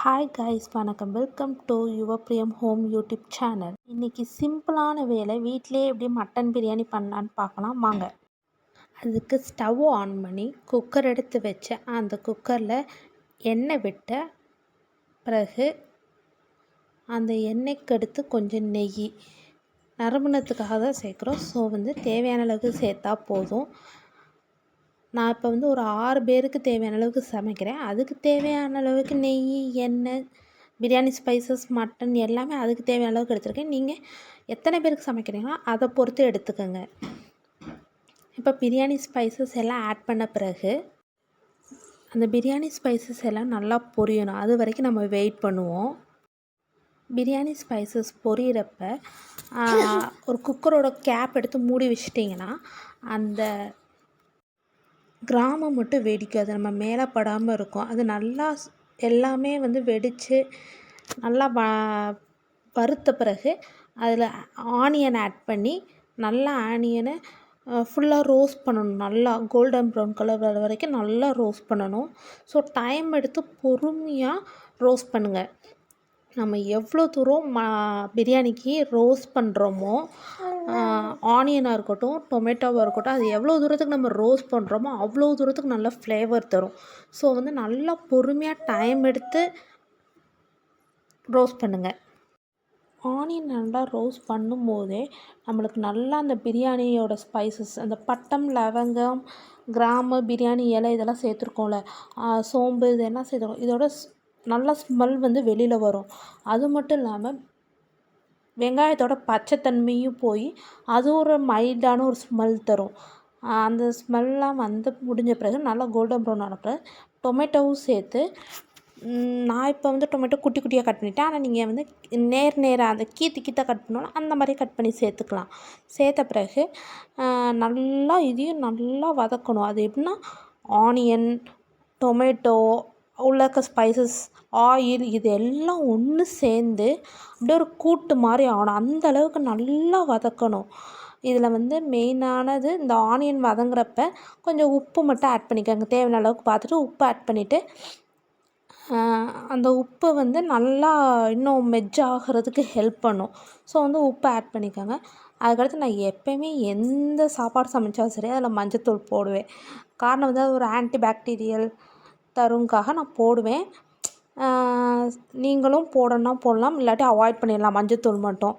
Hi guys, வணக்கம். Welcome to your பிரியம் home YouTube channel. இன்றைக்கி சிம்பிளான வேலை, வீட்டிலே எப்படி மட்டன் பிரியாணி பண்ணலான்னு பார்க்கலாம் வாங்க. அதுக்கு ஸ்டவ் ஆன் பண்ணி குக்கர் எடுத்து வச்சு அந்த குக்கரில் எண்ணெய் விட்ட பிறகு அந்த எண்ணெய்க்கு அடுத்து கொஞ்சம் நெய் நறுமணத்துக்காக தான் சேர்க்குறோம். ஸோ தேவையான அளவுக்கு சேர்த்தா போதும். நான் இப்போ ஒரு 6 பேருக்கு தேவையான அளவுக்கு சமைக்கிறேன். அதுக்கு தேவையான அளவுக்கு நெய், எண்ணெய், பிரியாணி ஸ்பைசஸ், மட்டன் எல்லாமே அதுக்கு தேவையான அளவுக்கு எடுத்துருக்கேன். நீங்கள் எத்தனை பேருக்கு சமைக்கிறீங்களோ அதை பொறுத்து எடுத்துக்கோங்க. இப்போ பிரியாணி ஸ்பைசஸ் எல்லாம் ஆட் பண்ண பிறகு அந்த பிரியாணி ஸ்பைசஸ் எல்லாம் நல்லா பொரியணும். அது வரைக்கும் நம்ம வெயிட் பண்ணுவோம். பிரியாணி ஸ்பைசஸ் பொரியிறப்ப ஒரு குக்கரோட கேப் எடுத்து மூடி வச்சிட்டிங்கன்னா அந்த கிராமம் மட்டும் வெடிக்கும். அது நம்ம மேலே படாமல் இருக்கும். அது நல்லா எல்லாமே வெடித்து நல்லா வறுத்த பிறகு அதில் ஆனியன் ஆட் பண்ணி நல்லா ஆனியனை ஃபுல்லாக ரோஸ்ட் பண்ணணும். நல்லா கோல்டன் ப்ரௌன் கலர் வர வரைக்கும் நல்லா ரோஸ்ட் பண்ணணும். ஸோ டைம் எடுத்து பொறுமையாக ரோஸ்ட் பண்ணுங்கள். நம்ம எவ்வளோ தூரம் பிரியாணிக்கு ரோஸ்ட் பண்ணுறோமோ, ஆனியனாக இருக்கட்டும், டொமேட்டோவாக இருக்கட்டும், அது எவ்வளோ தூரத்துக்கு நம்ம ரோஸ்ட் பண்ணுறோமோ அவ்வளோ தூரத்துக்கு நல்ல ஃப்ளேவர் தரும். ஸோ நல்லா பொறுமையாக டைம் எடுத்து ரோஸ்ட் பண்ணுங்கள். ஆனியன் நல்லா ரோஸ்ட் பண்ணும்போதே நம்மளுக்கு நல்லா அந்த பிரியாணியோட ஸ்பைசஸ், அந்த பட்டம், லவங்கம், கிராம்பு, பிரியாணி இலை இதெல்லாம் சேர்த்துருக்கோம்ல, சோம்பு இதெல்லாம் சேர்த்துருக்கோம். இதோட நல்ல ஸ்மெல் வெளியில் வரும். அது மட்டும் இல்லாமல் வெங்காயத்தோட பச்சைத்தன்மையும் போய் அது ஒரு மைல்டான ஒரு ஸ்மெல் தரும். அந்த ஸ்மெல்லாம் முடிஞ்ச பிறகு நல்லா கோல்டன் ப்ரௌன் ஆன பிறகு டொமேட்டோவும் சேர்த்து, நான் இப்போ டொமேட்டோ குட்டி குட்டியாக கட் பண்ணிட்டேன். ஆனால் நீங்கள் நேராக அந்த கீத்தாக கட் பண்ணணும், அந்த மாதிரி கட் பண்ணி சேர்த்துக்கலாம். சேர்த்த பிறகு நல்லா இதையும் நல்லா வதக்கணும். அது எப்படின்னா ஆனியன், டொமேட்டோ, உள்ளக்க ஸ்பைசஸ், ஆயில் இது எல்லாம் ஒன்று சேர்ந்து அப்படியே ஒரு கூட்டு மாதிரி ஆகணும். அந்த அளவுக்கு நல்லா வதக்கணும். இதில் மெயினானது இந்த ஆனியன் வதங்குறப்ப கொஞ்சம் உப்பு மட்டும் ஆட் பண்ணிக்கோங்க. தேவையான அளவுக்கு பார்த்துட்டு உப்பு ஆட் பண்ணிவிட்டு அந்த உப்பு நல்லா இன்னும் மெர்ஜ் ஆகிறதுக்கு ஹெல்ப் பண்ணும். ஸோ உப்பு ஆட் பண்ணிக்கோங்க. அதுக்கடுத்து நான் எப்போயுமே எந்த சாப்பாடு சமைச்சாலும் சரி அதில் மஞ்சத்தூள் போடுவேன். காரணம் அது ஒரு ஆன்டி பாக்டீரியல் தருங்காக நான் போடுவேன். நீங்களும் போடணும்னா போடலாம், இல்லாட்டி அவாய்ட் பண்ணிடலாம் மஞ்சத்தூள் மட்டும்.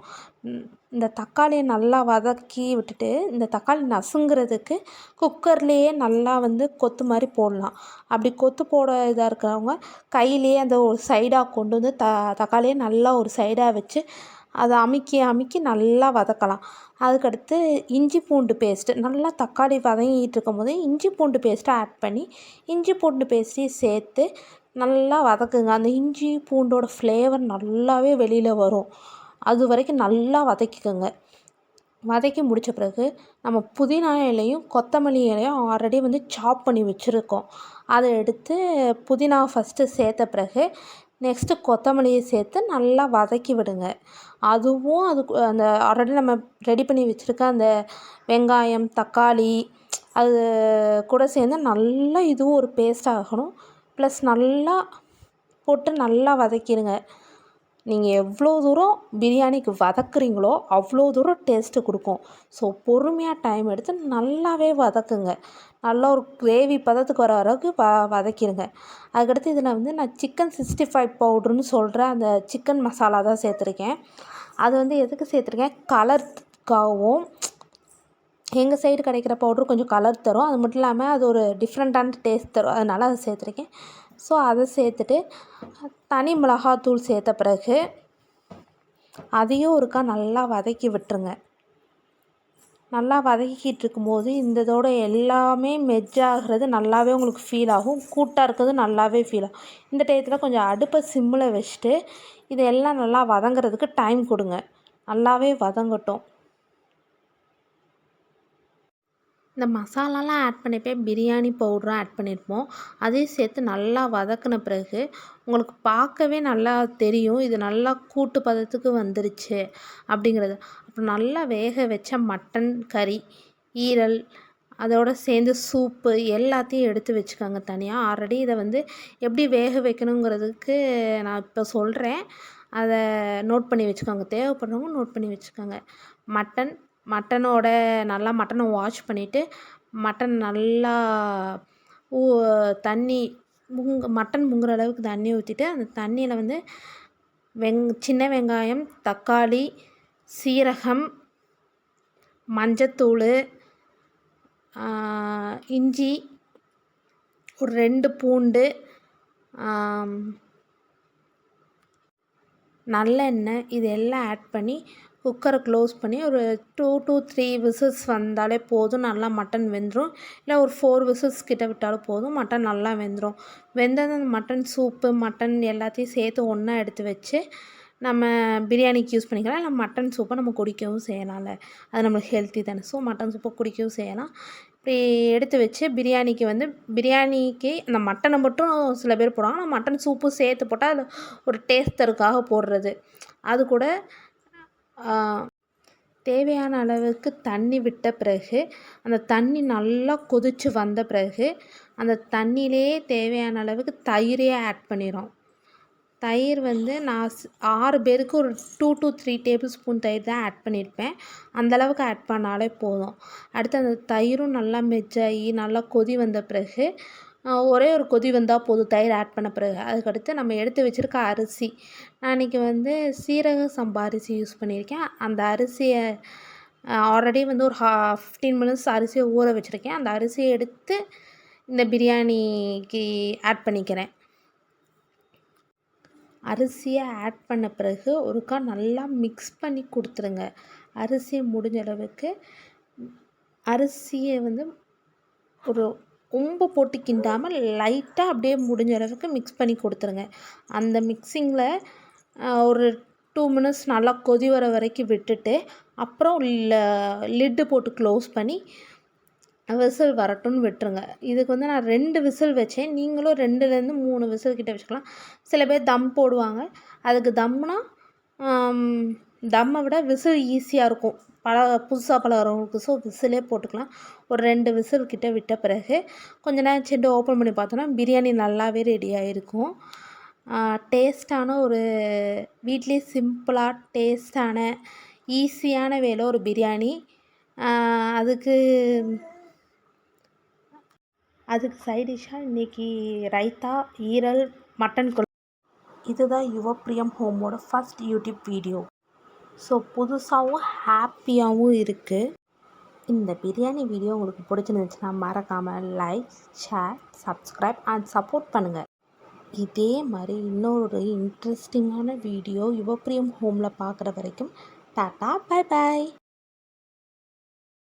இந்த தக்காளியை நல்லா வதக்கி விட்டுட்டு இந்த தக்காளி நசுங்கிறதுக்கு குக்கர்லேயே நல்லா கொத்து மாதிரி போடலாம். அப்படி கொத்து போட இதாக இருக்கிறவங்க கையிலேயே அந்த ஒரு சைடாக கொண்டு தக்காளியை நல்லா ஒரு சைடாக வச்சு அதை அமுக்கி நல்லா வதக்கலாம். அதுக்கடுத்து இஞ்சி பூண்டு பேஸ்ட்டு, நல்லா தக்காளி வதங்கிட்டு இருக்கும் போது இஞ்சி பூண்டு பேஸ்ட்டை ஆட் பண்ணி இஞ்சி பூண்டு பேஸ்ட்டையும் சேர்த்து நல்லா வதக்குங்க. அந்த இஞ்சி பூண்டோட ஃப்ளேவர் நல்லாவே வெளியில் வரும். அது வரைக்கும் நல்லா வதக்கிக்கோங்க. வதக்கி முடித்த பிறகு நம்ம புதினா இலையும் கொத்தமல்லி இலையும் ஆல்ரெடி சாப் பண்ணி வச்சுருக்கோம். அதை எடுத்து புதினா ஃபஸ்ட்டு சேர்த்த பிறகு நெக்ஸ்ட்டு கொத்தமல்லியை சேர்த்து நல்லா வதக்கி விடுங்க. அதுவும் அந்த ஆல்ரெடி நம்ம ரெடி பண்ணி வச்சுருக்க அந்த வெங்காயம், தக்காளி அது கூட சேர்ந்து நல்லா இதுவும் ஒரு பேஸ்ட் ஆகணும். ப்ளஸ் நல்லா போட்டு நல்லா வதக்கிடுங்க. நீங்கள் எவ்வளோ தூரம் பிரியாணிக்கு வதக்குறீங்களோ அவ்வளோ தூரம் டேஸ்ட்டு கொடுக்கும். ஸோ பொறுமையாக டைம் எடுத்து நல்லாவே வதக்குங்க. நல்லா ஒரு கிரேவி பதத்துக்கு வர அளவுக்கு வதக்கிடுங்க. அதுக்கடுத்து இதில் நான் சிக்கன் 65 பவுட்ருன்னு சொல்கிற அந்த சிக்கன் மசாலா தான் சேர்த்துருக்கேன். அது எதுக்கு சேர்த்துருக்கேன், கலருக்காகவும், எங்கள் சைடு கிடைக்கிற பவுட்ரு கொஞ்சம் கலர் தரும். அது மட்டும் இல்லாமல் அது ஒரு டிஃப்ரெண்ட்டான டேஸ்ட் தரும். அதனால் அதை சேர்த்துருக்கேன். ஸோ அதை சேர்த்துட்டு தனி மிளகாத்தூள் சேர்த்த பிறகு அதையும் ஒருக்கா நல்லா வதக்கி விட்டுருங்க. நல்லா வதக்கிட்டு இருக்கும்போது இதோட எல்லாமே மெர்ஜ் ஆகிறது நல்லாவே உங்களுக்கு ஃபீல் ஆகும். கூட்டாக இருக்கிறது நல்லாவே ஃபீல் ஆகும். இந்த டயத்தில் கொஞ்சம் அடுப்பை சிம்மில் வச்சுட்டு இதெல்லாம் நல்லா வதங்கிறதுக்கு டைம் கொடுங்க. நல்லாவே வதங்கட்டும். இந்த மசாலாலாம் ஆட் பண்ணிப்பே பிரியாணி பவுடரும் ஆட் பண்ணியிருப்போம். அதையும் சேர்த்து நல்லா வதக்கின பிறகு உங்களுக்கு பார்க்கவே நல்லா தெரியும், இது நல்லா கூட்டு பதத்துக்கு வந்துருச்சு அப்படிங்கிறது. அப்புறம் நல்லா வேக வச்ச மட்டன் கறி, ஈரல், அதோடு சேர்ந்து சூப்பு எல்லாத்தையும் எடுத்து வச்சுக்கோங்க தனியாக. ஆல்ரெடி இதை வந்து எப்படி வேக வைக்கணுங்கிறதுக்கு நான் இப்போ சொல்கிறேன். அதை நோட் பண்ணி வச்சுக்கோங்க. தேவைப்படுறவங்க நோட் பண்ணி வச்சுக்கோங்க. மட்டனோட நல்லா மட்டனை வாஷ் பண்ணிவிட்டு மட்டன் நல்லா தண்ணி மட்டன் முங்குற அளவுக்கு தண்ணி ஊற்றிட்டு அந்த தண்ணியில் வந்து சின்ன வெங்காயம், தக்காளி, சீரகம், மஞ்சத்தூள், இஞ்சி, ஒரு 2 பூண்டு, நல்லெண்ணெய் இது எல்லாம் ஆட் பண்ணி குக்கரை க்ளோஸ் பண்ணி ஒரு 2 to 3 விசில்ஸ் வந்தாலே போதும். நல்லா மட்டன் வெந்துடும். இல்லை ஒரு 4 விசில்ஸ் கிட்ட விட்டாலும் போதும். மட்டன் நல்லா வெந்துடும். வெந்தது அந்த மட்டன் சூப்பு மட்டன் எல்லாத்தையும் சேர்த்து ஒன்றா எடுத்து வச்சு நம்ம பிரியாணிக்கு யூஸ் பண்ணிக்கலாம். இல்லை மட்டன் சூப்பை நம்ம குடிக்கவும் செய்யலாம்ல. அது நம்மளுக்கு ஹெல்த்தி தானே. ஸோ மட்டன் சூப்பை குடிக்கவும் செய்யலாம். இப்படி எடுத்து வச்சு பிரியாணிக்கு அந்த மட்டனை மட்டும் சில பேர் போடுவாங்க. ஆனால் மட்டன் சூப்பும் சேர்த்து போட்டால் அது ஒரு டேஸ்டருக்காக போடுறது. அது கூட தேவையான அளவுக்கு தண்ணி விட்ட பிறகு அந்த தண்ணி நல்லா கொதித்து வந்த பிறகு அந்த தண்ணியிலே தேவையான அளவுக்கு தயிரையே ஆட் பண்ணிடும். தயிர் வந்து நான் 6 பேருக்கு ஒரு 2 to 3 டேபிள் ஸ்பூன் தயிர் தான் ஆட் பண்ணியிருப்பேன். அந்தளவுக்கு ஆட் பண்ணாலே போதும். அடுத்து அந்த தயிரும் நல்லா மெஜ்ஜாகி நல்லா கொதி வந்த பிறகு ஒரே ஒரு கொதி வந்தால் போதும் தயிர் ஆட் பண்ண பிறகு. அதுக்கடுத்து நம்ம எடுத்து வச்சுருக்க அரிசி, நான் இன்றைக்கி வந்து சீரக சம்பா அரிசி யூஸ் பண்ணியிருக்கேன். அந்த அரிசியை ஆல்ரெடி வந்து ஒரு 15 மினிட்ஸ் அரிசியை ஊற வச்சுருக்கேன். அந்த அரிசியை எடுத்து இந்த பிரியாணிக்கு ஆட் பண்ணிக்கிறேன். அரிசியை ஆட் பண்ண பிறகு ஒருக்கா நல்லா மிக்ஸ் பண்ணி கொடுத்துருங்க. அரிசியை முடிஞ்ச அளவுக்கு அரிசியை வந்து ஒரு ரொம்ப போட்டு கிண்டாமல் லைட்டாக அப்படியே முடிஞ்ச அளவுக்கு மிக்ஸ் பண்ணி கொடுத்துருங்க. அந்த மிக்ஸிங்கில் ஒரு 2 மினிட்ஸ் நல்லா கொதி வர வரைக்கும் விட்டுட்டு அப்புறம் லிட்டு போட்டு க்ளோஸ் பண்ணி விசில் வரட்டும்னு விட்டுருங்க. இதுக்கு வந்து நான் 2 விசில் வச்சேன். நீங்களும் 2லேருந்து 3 விசில் கிட்ட வச்சுக்கலாம். சில பேர் தம் போடுவாங்க. அதுக்கு தம்மை விட விசில் ஈஸியாக இருக்கும் புதுசாக பழகிறவங்களுக்கு. ஸோ விசிலே போட்டுக்கலாம். ஒரு 2 விசில் கிட்ட விட்ட பிறகு கொஞ்ச நேரம் சென்று ஓப்பன் பண்ணி பார்த்தோன்னா பிரியாணி நல்லாவே ரெடி ஆகிருக்கும். டேஸ்ட்டான ஒரு வீட்லேயே சிம்பிளாக டேஸ்ட்டான ஈஸியான வேலை ஒரு பிரியாணி. அதுக்கு சைட் டிஷ்ஷாக இன்றைக்கி ரைத்தா, ஈரல், மட்டன் குழம்பு. இதுதான் யுவப்பிரியம் ஹோமோட ஃபஸ்ட் யூடியூப் வீடியோ. ஸோ புதுசாகவும் ஹாப்பியாகவும் இருக்குது. இந்த பிரியாணி வீடியோ உங்களுக்கு பிடிச்சிருந்துச்சுன்னா மறக்காமல் like, share, subscribe and support பண்ணுங்கள். இதே மாதிரி இன்னொரு இன்ட்ரெஸ்டிங்கான வீடியோ யுவப்பிரியம் ஹோமில் பார்க்குற வரைக்கும் டாட்டா, பை பாய்.